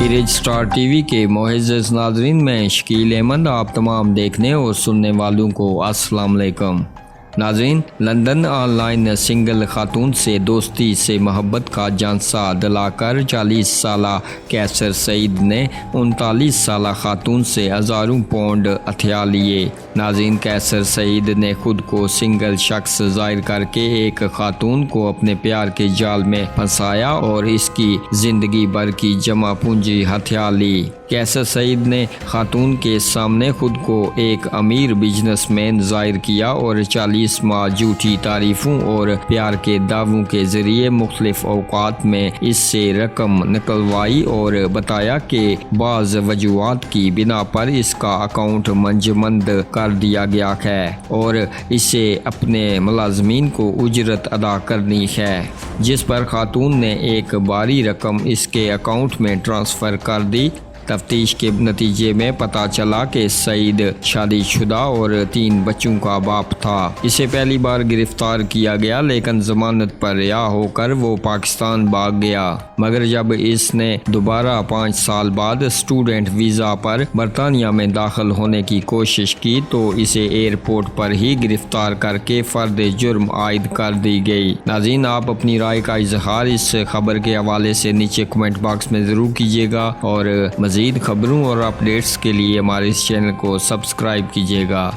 ایرج star T V کے معزز ناظرین، میں شکیل احمد آپ تمام دیکھنے اور سننے والوں کو السلام علیکم۔ ناظرین، لندن آن لائن سنگل خاتون سے دوستی سے محبت کا جھانسا دلا کر 40 سالہ کیسر سعید نے 39 سالہ خاتون سے ہزاروں پاؤنڈ ہتھیا لیے۔ ناظرین، کیسر سعید نے خود کو سنگل شخص ظاہر کر کے ایک خاتون کو اپنے پیار کے جال میں پھنسایا اور اس کی زندگی بھر کی جمع پونجی ہتھیا لی۔ کیسر سعید نے خاتون کے سامنے خود کو ایک امیر بزنس مین ظاہر کیا اور 40 ماہ جھوٹی تعریفوں اور پیار کے دعووں کے ذریعے مختلف اوقات میں اس سے رقم نکلوائی اور بتایا کہ بعض وجوہات کی بنا پر اس کا اکاؤنٹ منجمد کر دیا گیا ہے اور اسے اپنے ملازمین کو اجرت ادا کرنی ہے، جس پر خاتون نے ایک بھاری رقم اس کے اکاؤنٹ میں ٹرانسفر کر دی۔ تفتیش کے نتیجے میں پتہ چلا کہ سعید شادی شدہ اور 3 بچوں کا باپ تھا۔ اسے پہلی بار گرفتار کیا گیا لیکن ضمانت پر رہا ہو کر وہ پاکستان بھاگ گیا، مگر جب اس نے دوبارہ 5 سال بعد اسٹوڈنٹ ویزا پر برطانیہ میں داخل ہونے کی کوشش کی تو اسے ایئرپورٹ پر ہی گرفتار کر کے فرد جرم عائد کر دی گئی۔ ناظرین، آپ اپنی رائے کا اظہار اس خبر کے حوالے سے نیچے کمنٹ باکس میں ضرور کیجیے گا اور مزید خبروں اور اپڈیٹس کے لیے ہمارے اس چینل کو سبسکرائب کیجیے گا۔